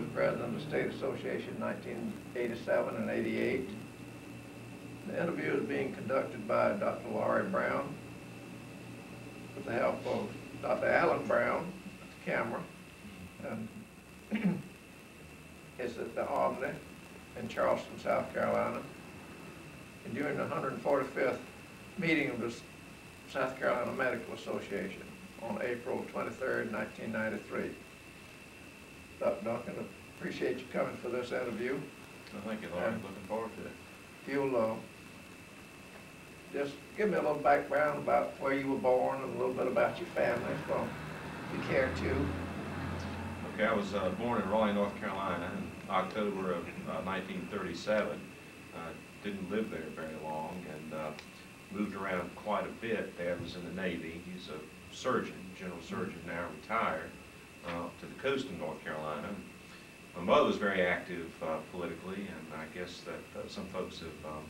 as president of the State Association in 1987 and 88. The interview is being conducted by Dr. Laurie Brown with the help of Dr. Alan Brown at the camera. And it's at the Omni in Charleston, South Carolina. And during the 145th meeting of the South Carolina Medical Association on April 23rd, 1993. Dr. Duncan, appreciate you coming for this interview. Well, thank you, Laurie. Looking forward to it. If you'll just give me a little background about where you were born and a little bit about your family, if you care to. Okay, I was born in Raleigh, North Carolina in October of 1937. Didn't live there very long and moved around quite a bit. Dad was in the Navy. He's a surgeon, general surgeon, now retired, to the coast of North Carolina. My mother was very active politically, and I guess that some folks have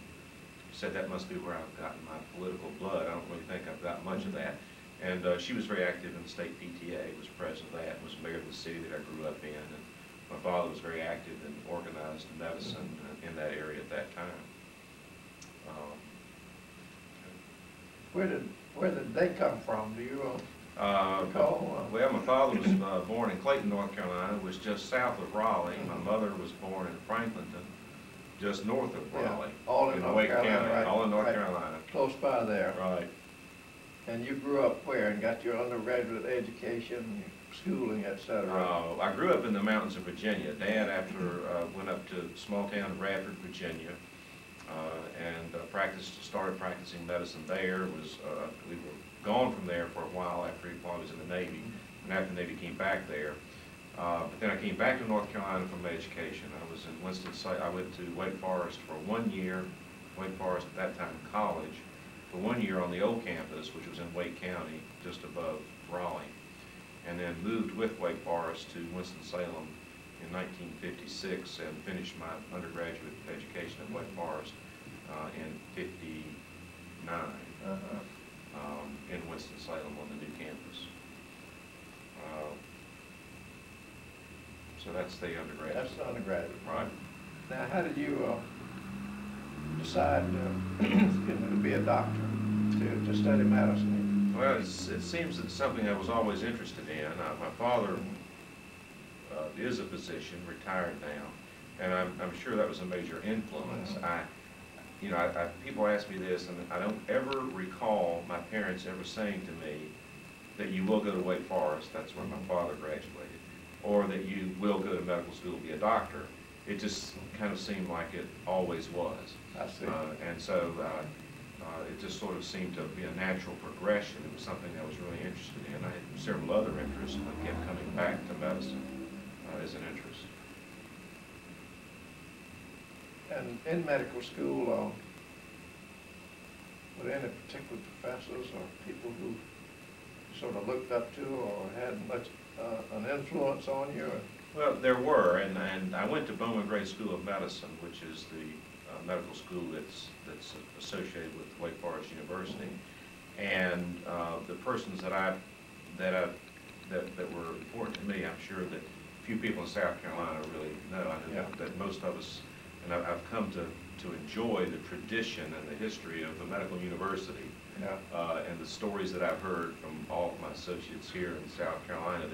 said that must be where I've gotten my political blood. I don't really think I've got much of that. And she was very active in the state PTA, was president of that, was mayor of the city that I grew up in. And my father was very active in organized medicine in that area at that time. Where did they come from? Do you recall? Well, my father was born in Clayton, North Carolina, which is just south of Raleigh. My mother was born in Franklinton, just north of Raleigh. All in North Carolina, right? All in North Carolina. Close by there. Right. And you grew up where and got your undergraduate education, schooling, etc.? I grew up in the mountains of Virginia. Dad, after went up to a small town of Radford, Virginia, and started practicing medicine there. We were gone from there for a while after he was in the Navy, and after the Navy came back there. But then I came back to North Carolina for my education. I was in Winston-Salem. I went to Wake Forest for 1 year. Wake Forest at that time college. For 1 year on the old campus, which was in Wake County, just above Raleigh, and then moved with Wake Forest to Winston-Salem in 1956 and finished my undergraduate education at Wake Forest in '59 in Winston-Salem on the new campus. So that's the undergraduate. That's the undergraduate. Right. Now, how did you decide to be a doctor, to study medicine? Well, it seems it's something I was always interested in. My father is a physician, retired now, and I'm sure that was a major influence. People ask me this, and I don't ever recall my parents ever saying to me that you will go to Wake Forest, that's where my father graduated, or that you will go to medical school and be a doctor. It just kind of seemed like it always was. I see. And so it just sort of seemed to be a natural progression. It was something I was really interested in. I had several other interests, and I kept coming back to medicine as an interest. And in medical school, were there any particular professors or people who you sort of looked up to or had much an influence on you? Well, there were, and I went to Bowman Gray School of Medicine, which is the medical school that's associated with Wake Forest University, and the persons that were important to me, I'm sure that few people in South Carolina really know. I know that most of us, and I've come to enjoy the tradition and the history of the medical university, and the stories that I've heard from all of my associates here in South Carolina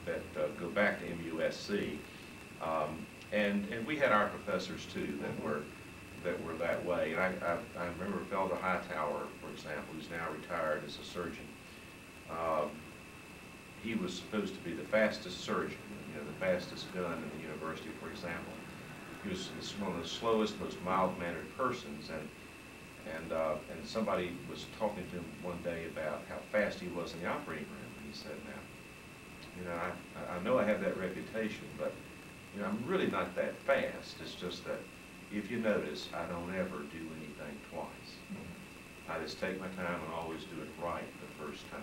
that go back to MUSC, and we had our professors too that were that way. And I remember Felder Hightower, for example, who's now retired as a surgeon. He was supposed to be the fastest surgeon, the fastest gun in the university, for example. He was one of the slowest, most mild-mannered persons, and somebody was talking to him one day about how fast he was in the operating room, and he said, I know I have that reputation, but I'm really not that fast. It's just that if you notice, I don't ever do anything twice. I just take my time and always do it right the first time.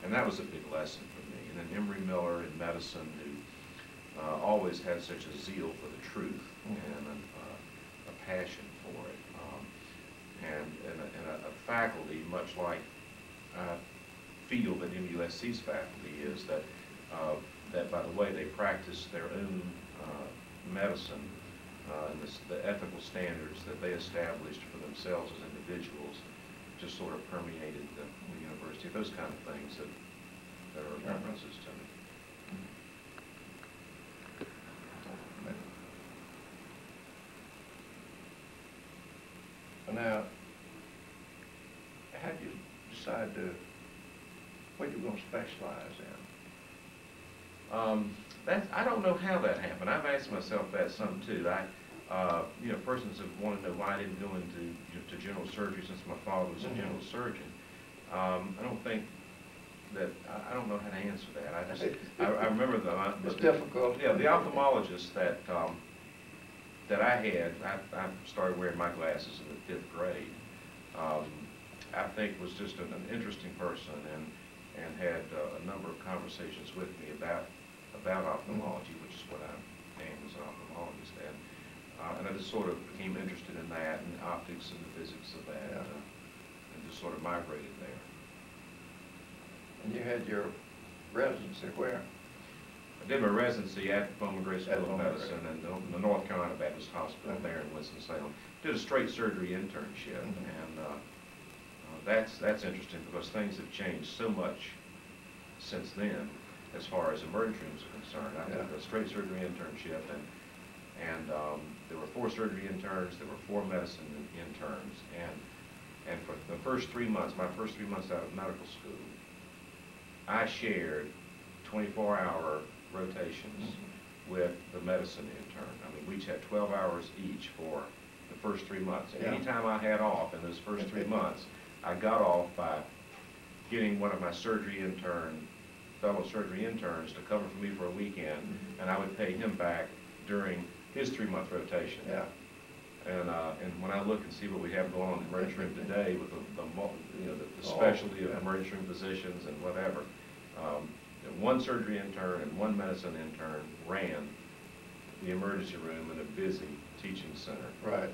And that was a big lesson for me. And then Emory Miller in medicine, who always had such a zeal for the truth and a passion for it. And a faculty, much like I feel that MUSC's faculty is, that that, by the way, they practice their own medicine, and the ethical standards that they established for themselves as individuals just sort of permeated the university. Those kind of things that are references to me. Now, how did you decide what you were going to specialize in? I don't know how that happened. I've asked myself that some too. Persons have wanted to know why I didn't go into general surgery since my father was a general surgeon. I don't know how to answer that. I remember it's difficult. Yeah, the ophthalmologist that I had, I started wearing my glasses in the 5th grade. I think was just an interesting person and had a number of conversations with me about ophthalmology, which is what I am as an ophthalmologist, and I just sort of became interested in that and optics and the physics of that, and just sort of migrated there. And you had your residency where? I did my residency at the Bowman Gray School of Medicine and the North Carolina Baptist Hospital there in Winston-Salem. Did a straight surgery internship, and that's interesting because things have changed so much since then as far as emergency rooms are concerned. I did a straight surgery internship, and there were 4 surgery interns, there were 4 medicine interns, and for the first 3 months, my first 3 months out of medical school, I shared 24-hour rotations with the medicine intern. I mean, we each had 12 hours each for the first 3 months. And anytime I had off in those first 3 months, I got off by getting one of my fellow surgery interns to cover for me for a weekend, and I would pay him back during his 3-month rotation. Yeah. And when I look and see what we have going on in the emergency room today with the specialty of emergency room physicians and whatever, one surgery intern and one medicine intern ran the emergency room in a busy teaching center. Right.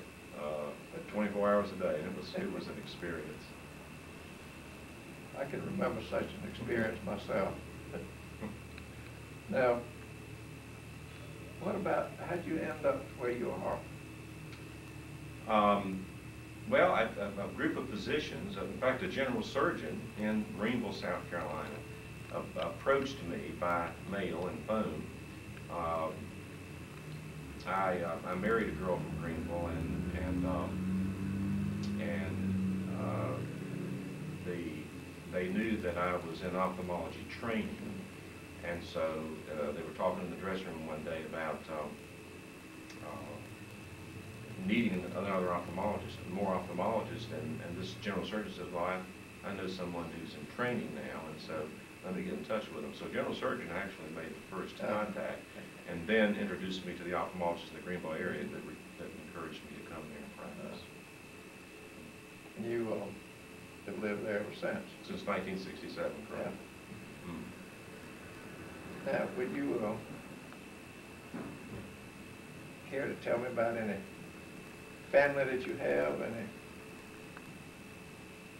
24 hours a day, and it was an experience. I can remember such an experience myself. Now, how'd you end up where you are? Well, a group of physicians, in fact, a general surgeon in Greenville, South Carolina, approached me by mail and phone. I married a girl from Greenville, and they knew that I was in ophthalmology training, and so they were talking in the dressing room one day about needing another ophthalmologist, more ophthalmologists, and this general surgeon said, well, I know someone who's in training now, and so let me get in touch with them. So general surgeon actually made the first contact, and then introduced me to the ophthalmologist in the Greenville area that encouraged me to come there and practice. And you have lived there ever since? Since 1967, correct. Yeah. Now, would you care to tell me about any family that you have?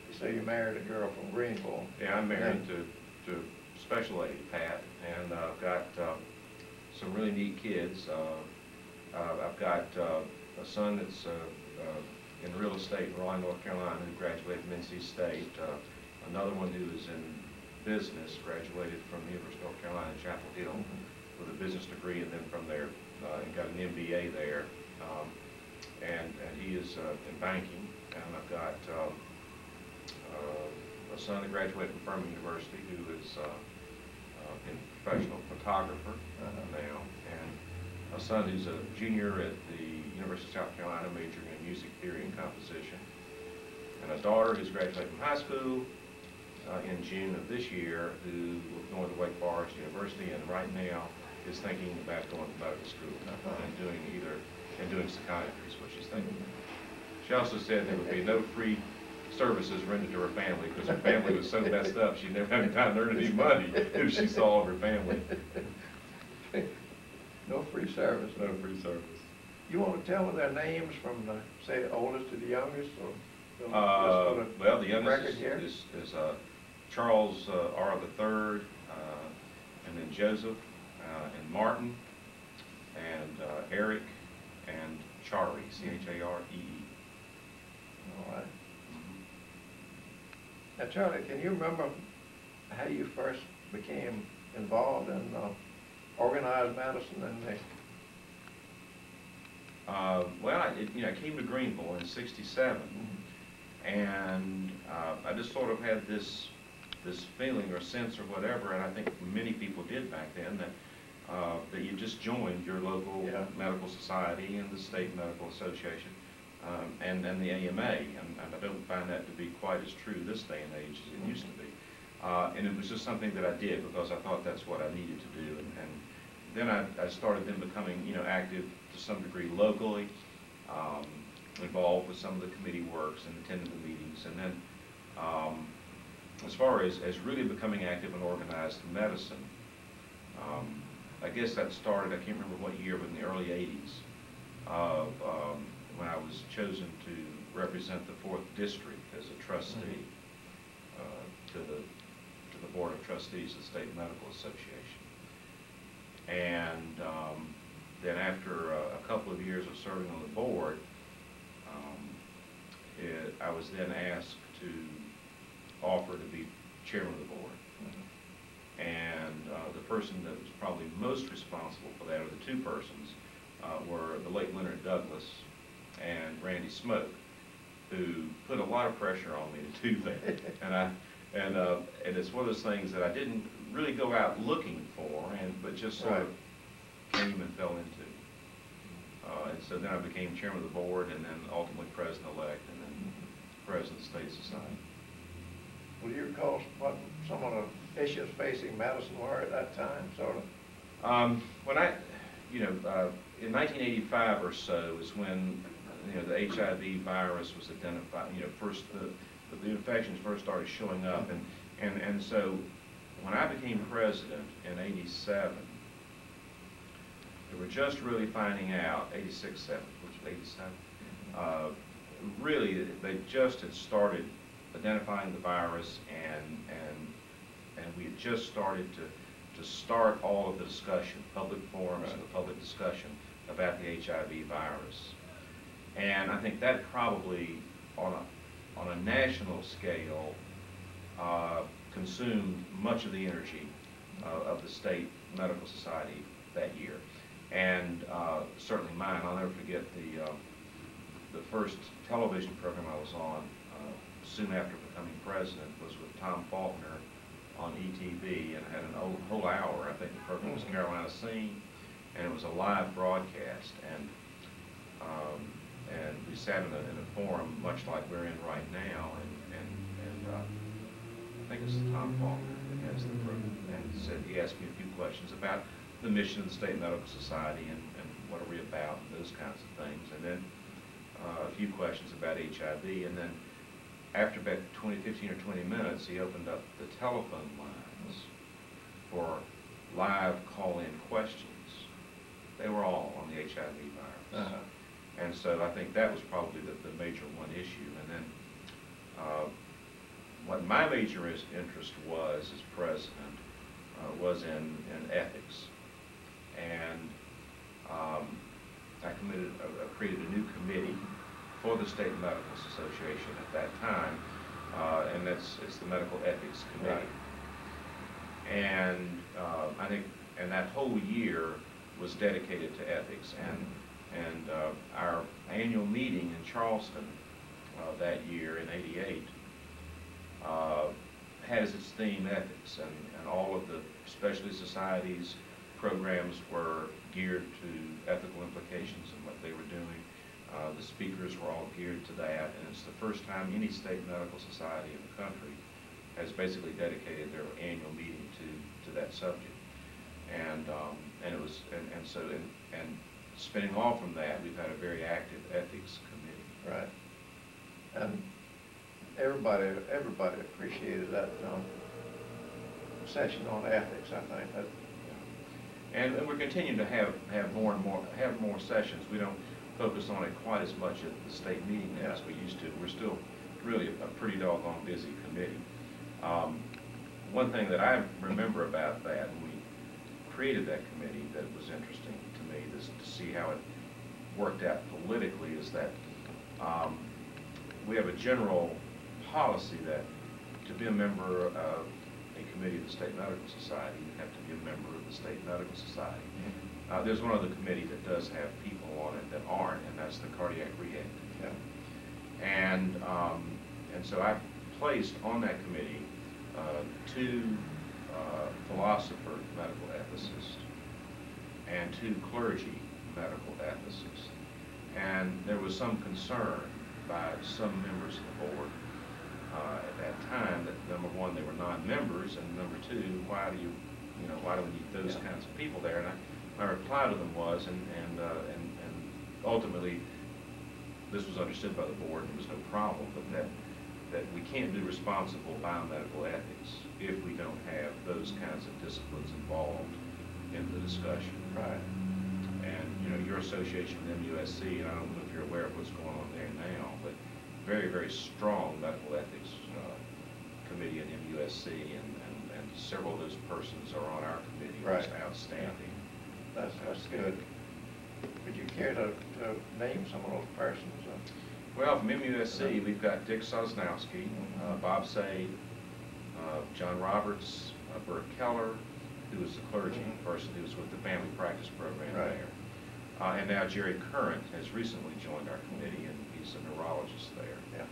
You say you married a girl from Greenville. Yeah, I'm married to special lady, Pat, and I've got some really neat kids. I've got a son that's in real estate in Raleigh, North Carolina, who graduated from NC State. Another one who is in business, graduated from the University of North Carolina in Chapel Hill with a business degree, and then from there and got an MBA there. And he is in banking. And I've got a son that graduated from Furman University who is a professional photographer now, and a son who's a junior at the University of South Carolina, majoring in music theory and composition, and a daughter who's graduated from high school in June of this year, who will go to Wake Forest University, and right now is thinking about going to medical school and doing psychiatry is what she's thinking. She also said there would be no free services rendered to her family because her family was so messed up she'd never have time to earn any money if she saw her family. No free service. No free service. You want to tell me their names from the, say, the oldest to the youngest? Or well, the youngest is Charles R. III, and then and Joseph, and Martin, and Eric, and Charlie, Charree. All right. Now, Charlie, can you remember how you first became involved in organized medicine and the... Well, I came to Greenville in '67, and I just sort of had this feeling or sense or whatever, and I think many people did back then, that you just joined your local medical society and the state medical association, and the AMA, and I don't find that to be quite as true this day and age as it used to be. And it was just something that I did because I thought that's what I needed to do, and then I started then becoming, active to some degree locally, involved with some of the committee works and attending the meetings, and then as far as really becoming active in organized medicine, I guess that started, I can't remember what year, but in the early '80s, when I was chosen to represent the 4th District as a trustee to the Board of Trustees of the State Medical Association. And then after a couple of years of serving on the board, I was then asked to offer to be chairman of the board. And the person that was probably most responsible for that, or the two persons, were the late Leonard Douglas and Randy Smoke, who put a lot of pressure on me to do that. And it's one of those things that I didn't really go out looking for, but just sort of came and fell into. And so then I became chairman of the board, and then ultimately president-elect, and then president of the State Society. Will you recall what some of the issues facing medicine were at that time, sort of? When in 1985 or so is when, the HIV virus was identified, first the infections first started showing up, and so when I became president in '87, they were just really finding out, '86, '7, which was '87, really they just had started identifying the virus, and we had just started to start all of the discussion, public forums and the public discussion about the HIV virus. And I think that probably, on a national scale, consumed much of the energy of the State Medical Society that year. And certainly mine. I'll never forget the first television program I was on soon after becoming president was with Tom Faulkner on ETV, and had a whole hour. I think the program was Carolina Scene, and it was a live broadcast. And we sat in a forum much like we're in right now, and I think it's Tom Faulkner that has the program, and he asked me a few questions about the mission of the State Medical Society and what are we about, and those kinds of things, and then a few questions about HIV, and then after about 15 or 20 minutes, he opened up the telephone lines for live call-in questions. They were all on the HIV virus. And so I think that was probably the major one issue. And then what my major interest was as president was in ethics. And I created a new committee for the State Medical Association at that time, and it's the Medical Ethics Committee. And I think, and that whole year was dedicated to ethics. And our annual meeting in Charleston that year in '88 has its theme ethics, and all of the specialty societies programs were geared to ethical implications and what they were doing. The speakers were all geared to that, and it's the first time any state medical society in the country has basically dedicated their annual meeting to that subject. And it was, and so spinning off from that, we've had a very active ethics committee. Right. And everybody appreciated that session on ethics, I think. That, and we're continuing to have more sessions. We don't focus on it quite as much at the state meeting as we used to. We're still really a pretty doggone busy committee. One thing that I remember about that, and created that committee that was interesting to me, to see how it worked out politically, is that we have a general policy that to be a member of a committee of the State Medical Society, you have to be a member of the State Medical Society. There's one other committee that does have people on it that aren't, and that's the Cardiac Rehab. Yeah. And so I placed on that committee two philosopher medical ethicists and two clergy medical ethicists. And there was some concern by some members of the board at that time that, number one, they were non-members, and number two, why do we need those kinds of people there? And my reply to them was, and ultimately, this was understood by the board, and there was no problem, but that we can't do responsible biomedical ethics if we don't have those kinds of disciplines involved in the discussion. Right. And your association, MUSC, and I don't know if you're aware of what's going on there now, but very, very strong medical ethics committee at MUSC, and several of those persons are on our committee. Right. It's outstanding. That's good. Would you care to name some of those persons? Well, from MUSC, we've got Dick Sosnowski, Bob Say, John Roberts, Bert Keller, who was the clergy person who was with the family practice program there. And now Jerry Current has recently joined our committee, and he's a neurologist there. Yeah.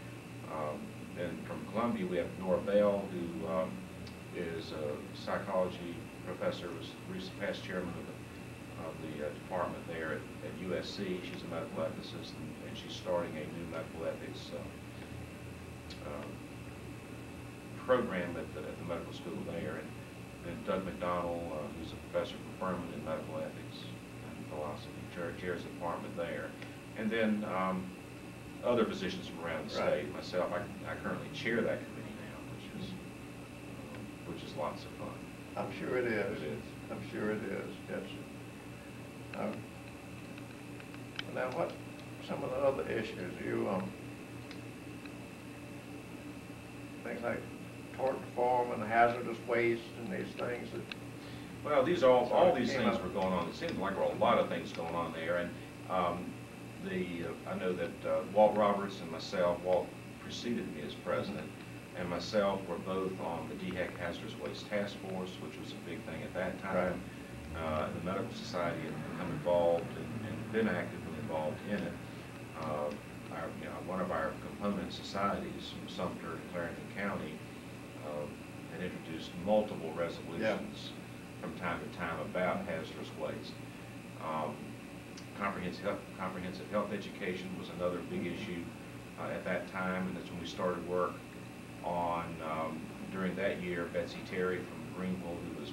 Then from Columbia, we have Nora Bell, who is a psychology professor, was recent past chairman of the department there at USC. She's a medical ethicist, and she's starting a new medical ethics program at the medical school there. And then Doug McDonald, who's a professor for Furman in medical ethics and philosophy, chairs the department there. And then other physicians from around the state. Myself, I currently chair that committee now, which is lots of fun. I'm sure it is. It is. I'm sure it is. Yes. Now, what some of the other issues things like tort reform and hazardous waste and these things that. Well, all these things were going on. It seemed like there were a lot of things going on there, and I know that Walt Roberts and myself, Walt preceded me as president, and myself were both on the DHEC Hazardous Waste Task Force, which was a big thing at that time. The Medical Society had become involved and been actively involved in it. One of our component societies from Sumter and Clarendon County had introduced multiple resolutions from time to time about hazardous waste. Comprehensive health education was another big issue at that time, and that's when we started work on, during that year, Betsy Terry from Greenville, who was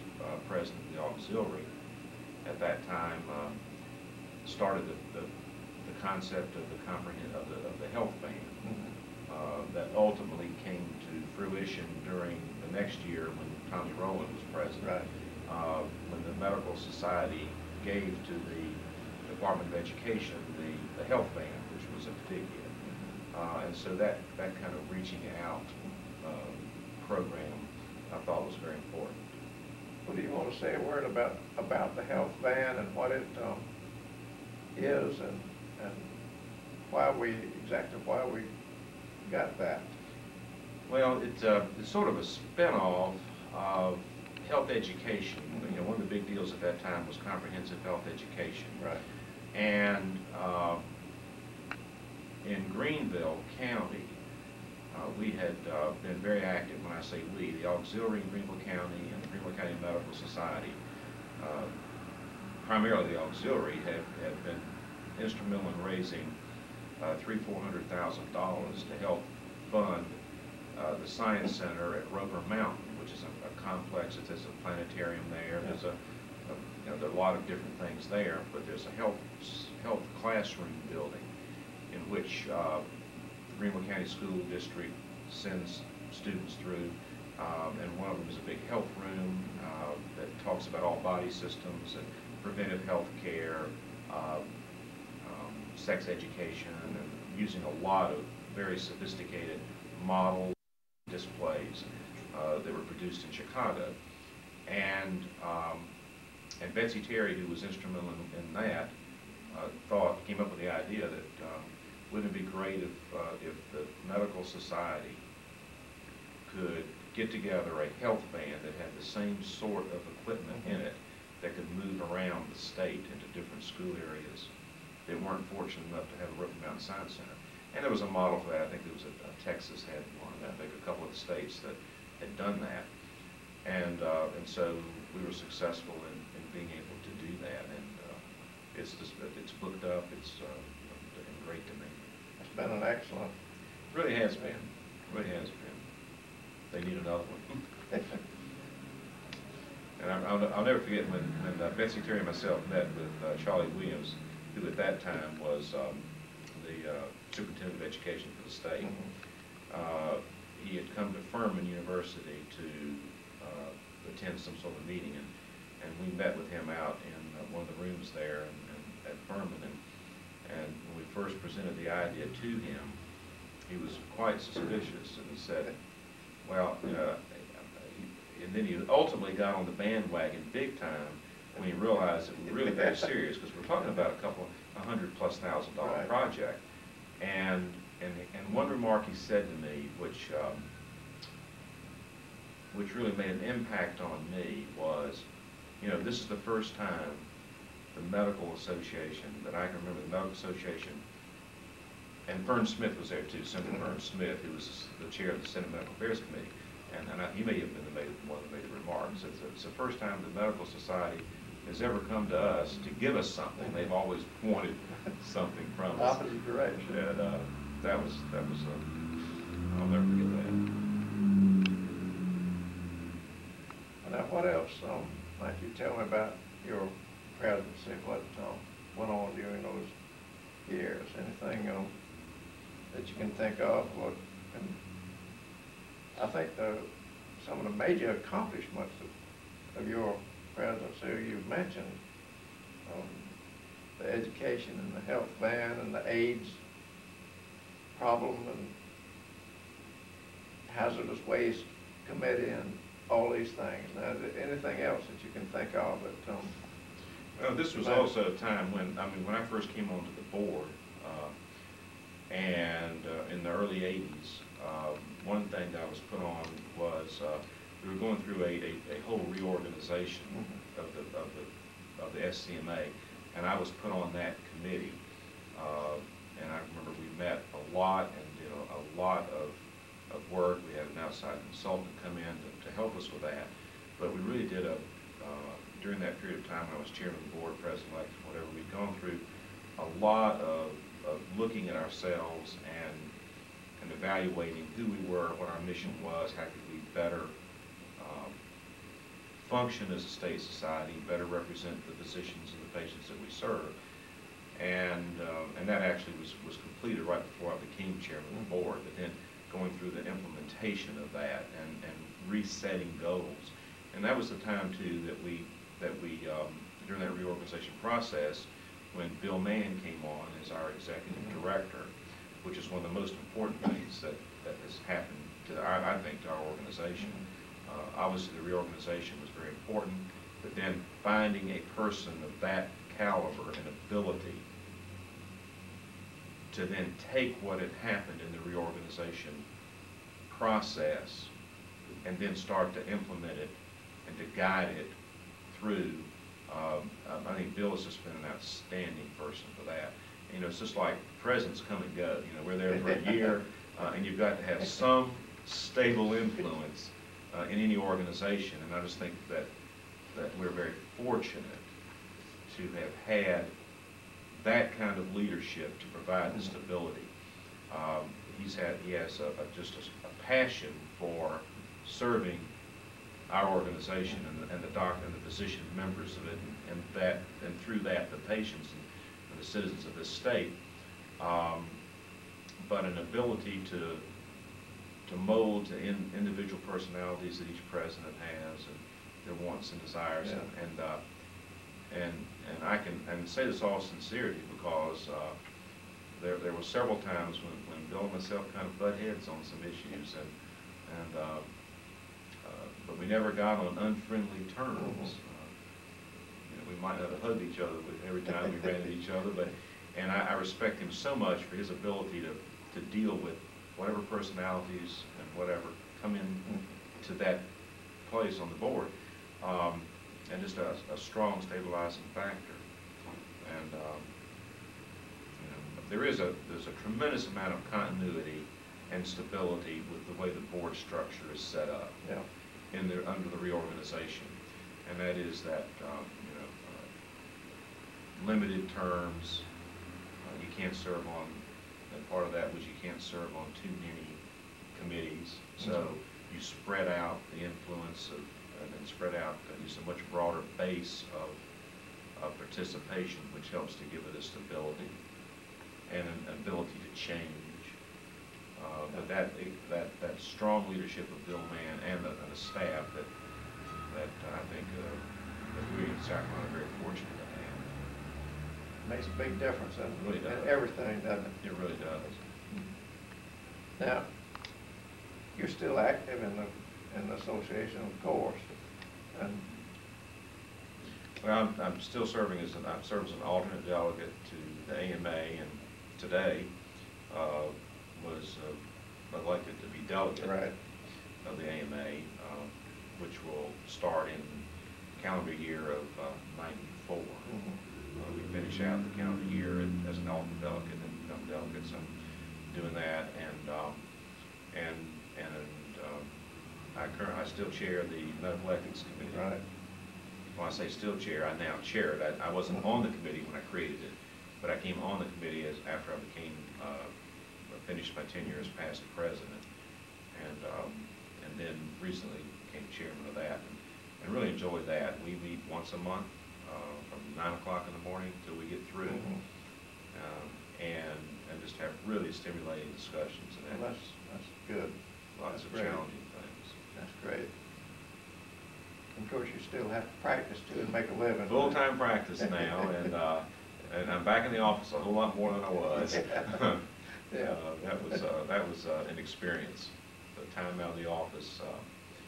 president of the auxiliary at that time, started the concept of the health ban that ultimately came to fruition during the next year when Tommy Rowland was president. When the Medical Society gave to the Department of Education the health ban, which was a big hit. And so that kind of reaching out program I thought was very important. Well, do you want to say a word about the health ban and what it is and why we got that? Well, it's sort of a spin-off of health education. One of the big deals at that time was comprehensive health education. Right. And in Greenville County, we had been very active. When I say we, the auxiliary in Greenville County and the Greenville County Medical Society, primarily the auxiliary, have been instrumental in raising $300,000–400,000 to help fund the Science Center at Roper Mountain, which is a complex. There's a planetarium there. There's there are a lot of different things there, but there's a health classroom building in which the Greenville County School District sends students through, and one of them is a big health room that talks about all body systems and preventive health care, sex education, and using a lot of very sophisticated model displays that were produced in Chicago. And And Betsy Terry, who was instrumental in that, came up with the idea that wouldn't it be great if the medical society could get together a health van that had the same sort of equipment in it that could move around the state into different school areas that weren't fortunate enough to have a Rocky Mountain Science Center. And there was a model for that. I think there was Texas had one. I think a couple of the states that had done that. And so we were successful in being able to do that. And it's booked up. It's been great to me. It's been an excellent. It really has been. It really has been. They need another one. And I'll never forget when Betsy Terry and myself met with Charlie Williams, who at that time was the superintendent of education for the state. Mm-hmm. He had come to Furman University to attend some sort of meeting, and we met with him out in one of the rooms there at Furman. And when we first presented the idea to him, he was quite suspicious, and he said, well, and then he ultimately got on the bandwagon big time when he realized that we were really very serious, because we're talking about $100,000+ project. And one remark he said to me, which really made an impact on me, was, this is the first time the Medical Association, that I can remember, the Medical Association, and Fern Smith was there too, Senator Fern Smith, who was the chair of the Senate Medical Affairs Committee, and he may have been the one that made the remarks. It's the first time the Medical Society has ever come to us to give us something. They've always wanted something from us. Opposite direction. And that was I'll never forget that. Now, what else might you tell me about your presidency? What went on during those years? Anything that you can think of? And I think some of the major accomplishments of your presidency you've mentioned, the education and the health ban and the AIDS problem and hazardous waste committee and all these things. Now, is there anything else that you can think of that? Well, this was also a time when I first came onto the board, and in the early '80s, one thing that I was put on was we were going through a whole reorganization of the SCMA, and I was put on that committee. And I remember we met a lot and did a lot of work. We had an outside consultant come in to help us with that. But we really did during that period of time, I was chairman of the board, president-elect, whatever, we'd gone through a lot of looking at ourselves and evaluating who we were, what our mission was, how could we better function as a state society, better represent the physicians and the patients that we serve. And that actually was completed right before I became chairman of the board, but then going through the implementation of that and resetting goals. And that was the time too that we during that reorganization process, when Bill Mann came on as our executive director, which is one of the most important things that has happened to I think to our organization. Obviously the reorganization was very important, but then finding a person of that caliber and ability to then take what had happened in the reorganization process and then start to implement it and to guide it through. I think Bill has just been an outstanding person for that. It's just like presidents come and go. We're there for a year, and you've got to have some stable influence in any organization. And I just think that we're very fortunate to have had that kind of leadership to provide the stability. He has just a passion for serving our organization and the doctor and the physician members of it, and through that the patients and the citizens of this state. But an ability to mold to individual personalities that each president has and their wants and desires, and I can say this all sincerity because there were several times when Bill and myself kind of butt heads on some issues, but we never got on unfriendly terms. might not have hugged each other every time we ran into each other, but, and I respect him so much for his ability to deal with whatever personalities and whatever come in to that place on the board, and just a strong stabilizing factor. And you know, there's a tremendous amount of continuity and stability with the way the board structure is set up under the reorganization, and that is that you know, limited terms. You can't serve on, and part of that was you can't serve on too many committees, so you spread out the influence of, and spread out just a much broader base of participation, which helps to give it a stability and an ability to change. But that strong leadership of Bill Mann and the staff that I think that we in Sacramento are very fortunate to have. Makes a big difference in, really does. In everything, doesn't it? It really does. Now, you're still active in the association, of course, and well, I'm still serving as an alternate delegate to the AMA, and today was elected to be delegate of the AMA, which will start in calendar year of '94. We finish out the calendar year as an alternate delegate and become delegates. I'm doing that, and I still chair the medical ethics committee. Right. When I say still chair, I now chair it. I wasn't on the committee when I created it, but I came on the committee after I finished my tenure as past president, and then recently became chairman of that, and really enjoyed that. We meet once a month from 9 o'clock in the morning till we get through, and just have really stimulating discussions. And well, that's good. Lots of challenging things. That's great. Of course, you still have to practice too and make a living. Full-time practice now, and I'm back in the office a whole lot more than I was. That was an experience. The time out of the office.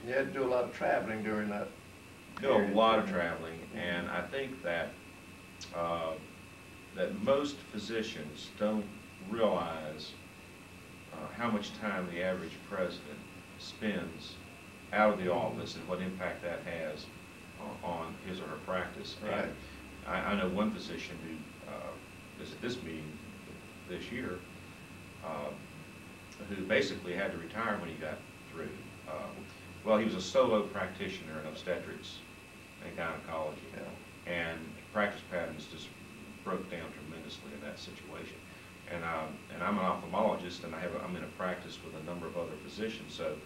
You had to do a lot of traveling during that. Do a lot of traveling, and I think that that most physicians don't realize how much time the average president spends out of the office and what impact that has on his or her practice. Right. And I know one physician who was at this meeting this year who basically had to retire when he got through. Well, he was a solo practitioner in obstetrics and gynecology, and practice patterns just broke down tremendously in that situation. And I'm an ophthalmologist, and I'm in a practice with a number of other physicians, so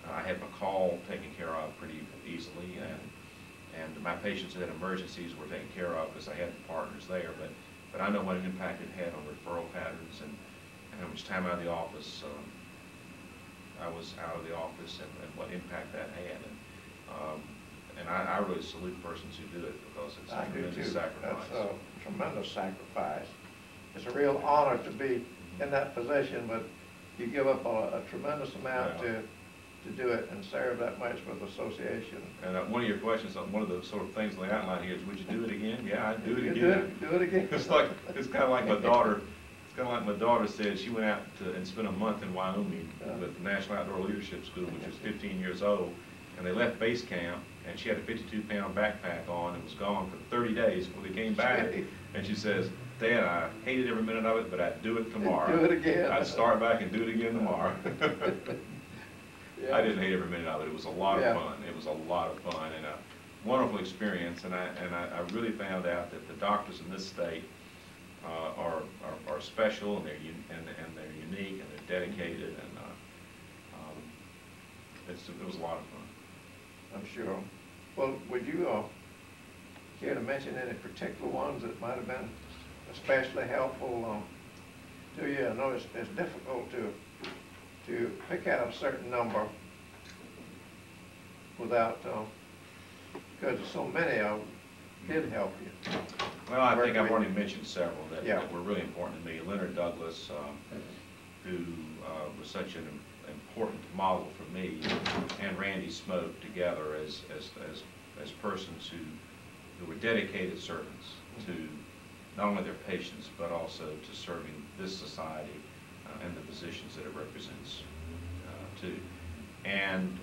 I had my call taken care of pretty easily, and my patients that had emergencies were taken care of because I had the partners there. But I know what an impact it had on referral patterns and how much time out of the office I was out of the office, and what impact that had. And I really salute persons who do it, because it's a tremendous sacrifice. That's a tremendous sacrifice. It's a real honor to be in that position, but you give up a tremendous amount to do it and serve that much for the association. And one of your questions, one of the sort of things on the outline here is, would you do it again? Yeah, I'd do it again. Do it again. It's kind of like my daughter. It's kind of like my daughter said. She went out and spent a month in Wyoming with the National Outdoor Leadership School, which was 15 years old, and they left base camp, and she had a 52-pound backpack on and was gone for 30 days before they came back. And she says, "Dad, I hated every minute of it, but I'd do it tomorrow. Do it again. I'd start back and do it again tomorrow." I didn't hate every minute of it. It was a lot of fun. It was a lot of fun and a wonderful experience. And I really found out that the doctors in this state are special, and they're unique, and they're dedicated, and it was a lot of fun. I'm sure. Well, would you care to mention any particular ones that might have been especially helpful to you? I know it's difficult to pick out a certain number without, because so many of them did help you. Well, I think I've already mentioned several that were really important to me. Leonard Douglas, who was such an important model for me, and Randy Smoke together as persons who who were dedicated servants to not only their patients, but also to serving this society and the positions that it represents too. And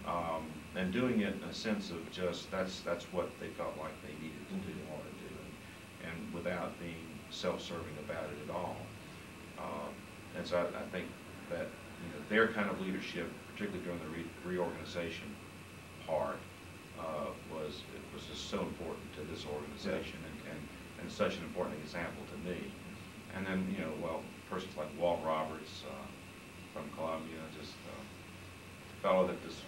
doing it in a sense of just, that's what they felt like they needed to do in order to do it, and without being self-serving about it at all. And so I think that their kind of leadership, particularly during the reorganization part, was just so important to this organization, and such an important example to me. And then, well, persons like Walt Roberts from Columbia, just a fellow that just,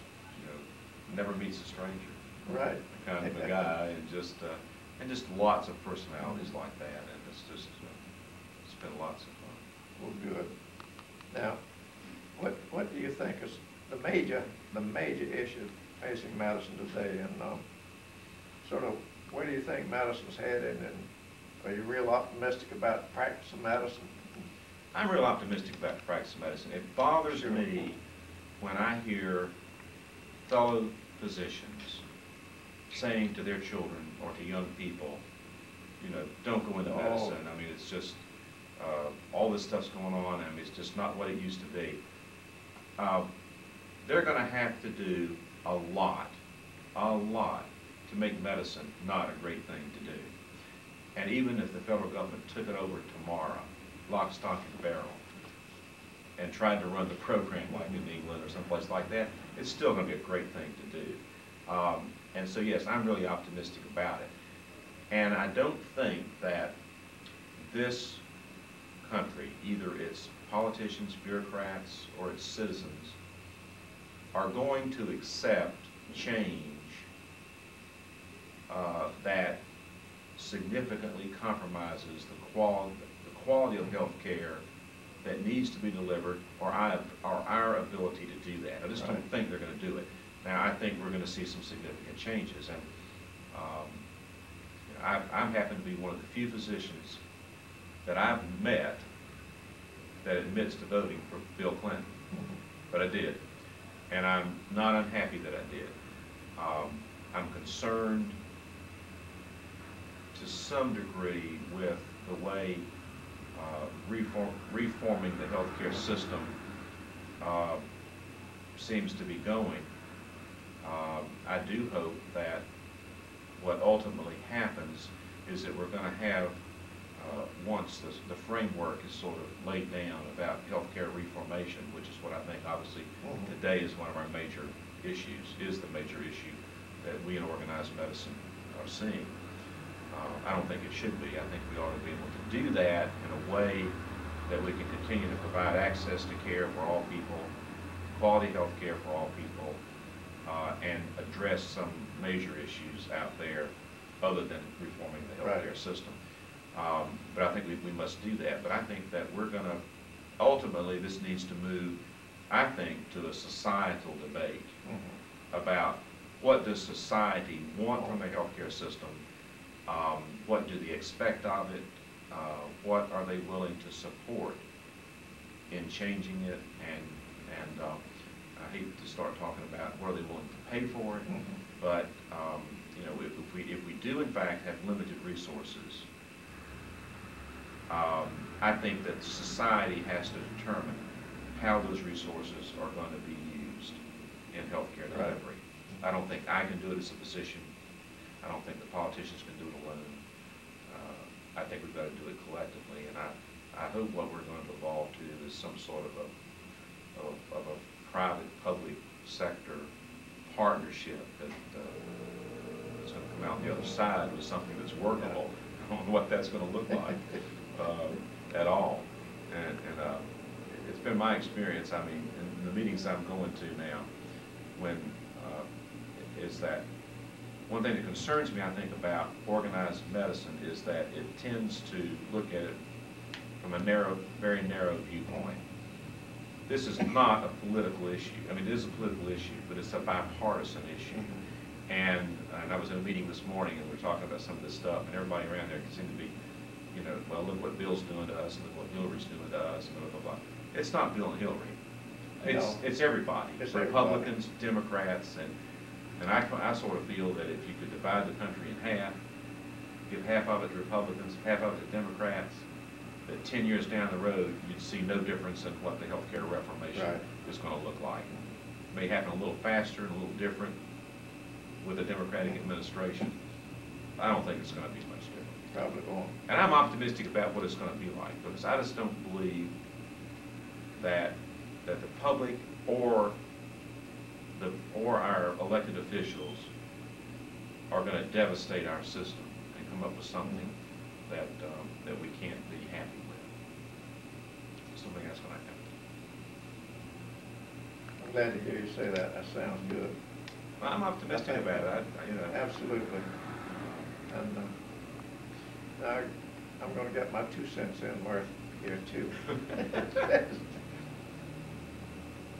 never meets a stranger. Right. Kind of a guy, and just lots of personalities like that, and it's just, it's been lots of fun. Well, good. Now, what do you think is the major issue facing Madison today, and sort of where do you think Madison's headed, and are you real optimistic about the practice of medicine? I'm real optimistic about the practice of medicine. It bothers me when I hear fellow physicians saying to their children or to young people, don't go into medicine. I mean, it's just, all this stuff's going on. I mean, it's just not what it used to be. They're going to have to do a lot to make medicine not a great thing to do. And even if the federal government took it over tomorrow, lock, stock, and barrel, and tried to run the program like in England or someplace like that, it's still going to be a great thing to do. And so, yes, I'm really optimistic about it. And I don't think that this country, either its politicians, bureaucrats, or its citizens, are going to accept change that significantly compromises the quality of health care that needs to be delivered, or our ability to do that. I just don't think they're going to do it. Now, I think we're going to see some significant changes, and I happen to be one of the few physicians that I've met that admits to voting for Bill Clinton, but I did, and I'm not unhappy that I did. I'm concerned to some degree with the way reforming the healthcare system seems to be going. I do hope that what ultimately happens is that we're going to have, once the framework is sort of laid down about healthcare reformation, which is what I think obviously today is one of our major issues, is the major issue that we in organized medicine are seeing. I don't think it should be. I think we ought to be able to do that in a way that we can continue to provide access to care for all people, quality health care for all people, and address some major issues out there other than reforming the healthcare system. But I think we must do that. But I think that we're going to, ultimately, this needs to move, I think, to a societal debate about what does society want from the healthcare system, what do they expect of it, what are they willing to support in changing it, and I hate to start talking about what are they willing to pay for it, but if we do in fact have limited resources, I think that society has to determine how those resources are going to be used in healthcare delivery. I don't think I can do it as a physician. I don't think the politicians can do it alone. I think we've got to do it collectively, and I hope what we're going to evolve to is some sort of a private-public sector partnership that is going to come out the other side with something that's workable. I don't know what that's going to look like at all. And it's been my experience, I mean, in the meetings I'm going to now, is that one thing that concerns me, I think, about organized medicine is that it tends to look at it from a very narrow viewpoint. This is not a political issue. I mean, it is a political issue, but it's a bipartisan issue. And I was in a meeting this morning, and we were talking about some of this stuff, and everybody around there seemed to be, well, look what Bill's doing to us, and look what Hillary's doing to us, and blah, blah, blah. It's not Bill and Hillary. It's everybody. It's Republicans, Democrats, and I sort of feel that if you could divide the country in half, give half of it to Republicans, half of it to Democrats, that 10 years down the road, you'd see no difference in what the healthcare reformation Right. is going to look like. It may happen a little faster and a little different with a Democratic administration. I don't think it's going to be much different. Probably won't. And I'm optimistic about what it's going to be like, because I just don't believe that the public or our elected officials are going to devastate our system and come up with something that we can't be happy with. I don't think that's going to happen. I'm glad to hear you say that. That sounds good. Well, I'm optimistic about it. Absolutely. And now I'm going to get my 2 cents in worth here too.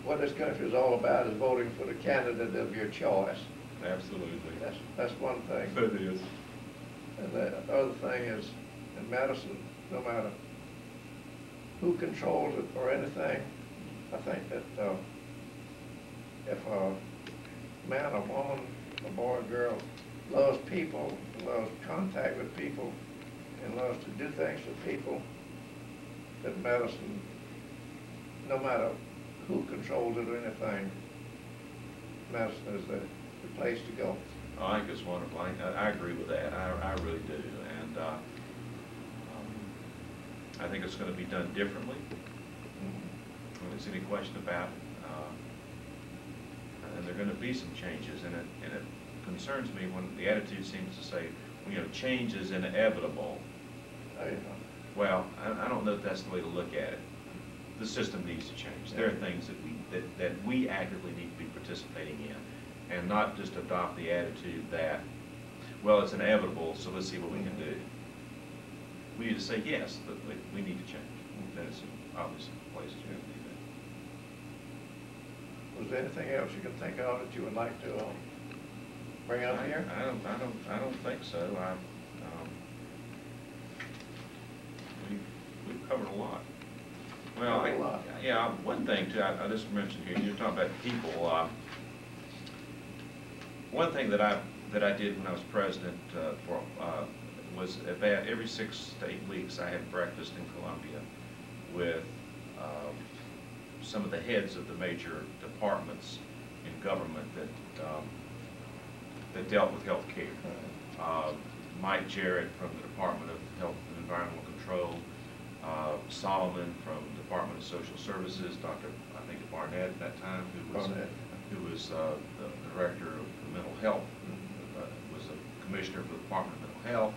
What this country is all about is voting for the candidate of your choice. Absolutely. That's one thing. It is. And the other thing is, in medicine, no matter who controls it or anything, I think that if a man, a woman, a boy, a girl loves people, loves contact with people, and loves to do things for people, that medicine, no matter who controls it or anything, medicine is the place to go. Oh, I think it's wonderful. I agree with that. I really do. And I think it's going to be done differently. When there's any question about it. And there are going to be some changes, and it concerns me when the attitude seems to say, well, change is inevitable. Well, I don't know if that's the way to look at it. The system needs to change. There are things that we actively need to be participating in, and not just adopt the attitude that, well, it's inevitable, so let's see what we can do. We need to say, yes, that we need to change. There's obviously places we need to do that. Was there anything else you can think of that you would like to bring up here? I don't think so. We've covered a lot. Well, yeah, one thing too, I just mentioned here, you're talking about people. One thing that I did when I was president was about every 6 to 8 weeks I had breakfast in Columbia with some of the heads of the major departments in government that dealt with health care. Mike Jarrett from the Department of Health and Environmental Control, Solomon from the Department of Social Services, Dr. I think Barnett at that time, who was the director of mental health, was a commissioner for the Department of Mental Health,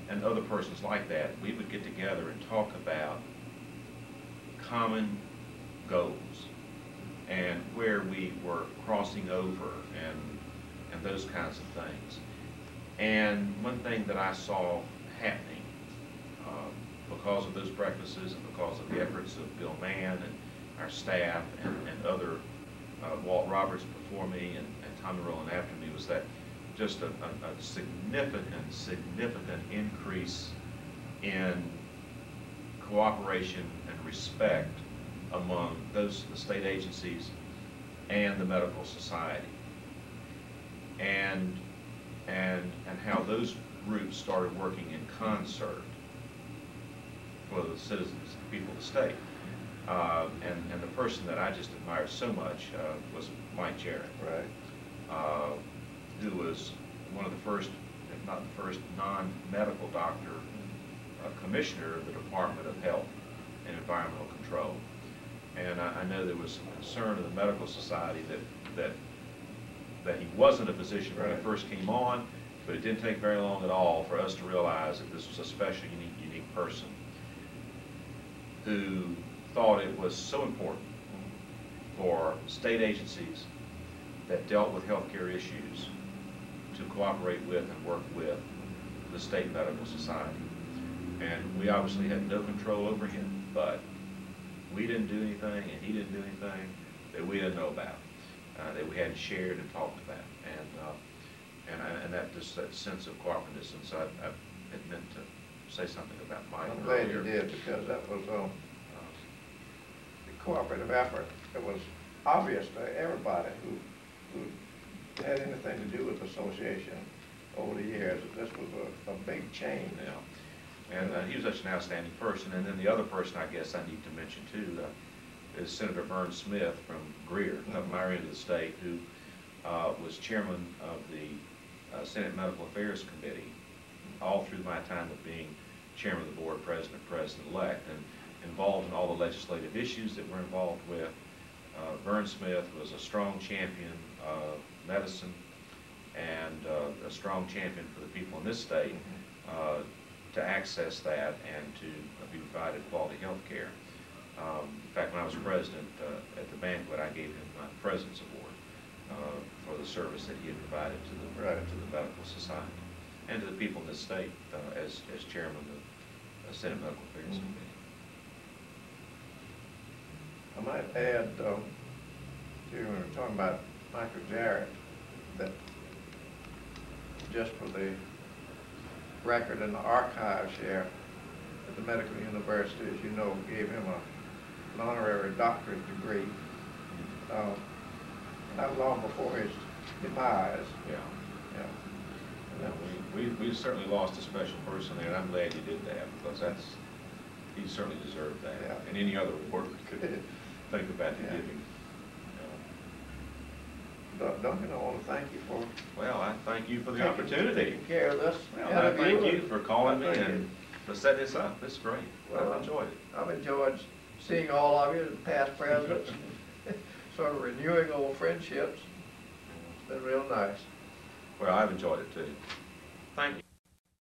and other persons like that. We would get together and talk about common goals and where we were crossing over and those kinds of things. And one thing that I saw happening because of those breakfasts and because of the efforts of Bill Mann and our staff and other, Walt Roberts before me and Tommy Rowland after me, was that just a significant increase in cooperation and respect among the state agencies and the medical society, and how those groups started working in concert for the citizens, the people of the state. And the person that I just admired so much was Mike Jarrett, right. Who was one of the first, if not the first, non-medical doctor commissioner of the Department of Health and Environmental Control. And I know there was some concern in the medical society that he wasn't a physician when he first came on, but it didn't take very long at all for us to realize that this was a special, unique person who thought it was so important for state agencies that dealt with healthcare issues to cooperate with and work with the state medical society. And we obviously had no control over him, but we didn't do anything and he didn't do anything that we didn't know about, that we hadn't shared and talked about. And that just that sense of cooperativeness. And so I had meant to say something about Mike I'm glad earlier. you did, because that was the cooperative effort. It was obvious to everybody who had anything to do with the association over the years. This was a big change. Yeah. And he was such an outstanding person. And then the other person I guess I need to mention too is Senator Vern Smith from Greer, up my end of the state, who was chairman of the Senate Medical Affairs Committee all through my time of being chairman of the board, president-elect, and involved in all the legislative issues that we're involved with. Vern Smith was a strong champion of medicine and a strong champion for the people in this state to access that and to be provided quality health care. In fact, when I was president at the banquet, I gave him my President's Award for the service that he had provided to the medical society and to the people in this state as chairman of the Senate Medical Affairs Committee. I might add, too, when we're talking about Michael Jarrett, that just for the record in the archives here at the Medical University, as you know, gave him an honorary doctorate degree not long before his demise. Yeah. Yeah. And we certainly lost a special person there, and I'm glad you did that, because he certainly deserved that. Yeah. And any other award we could think about to give him. Duncan, I want to thank you for... Well, I thank you for the opportunity. Taking care of this. Well, I thank you for calling me and to set this up. This is great. Well, I've enjoyed it. I've enjoyed seeing all of you, past presidents, sort of renewing old friendships. It's been real nice. Well, I've enjoyed it too. Thank you.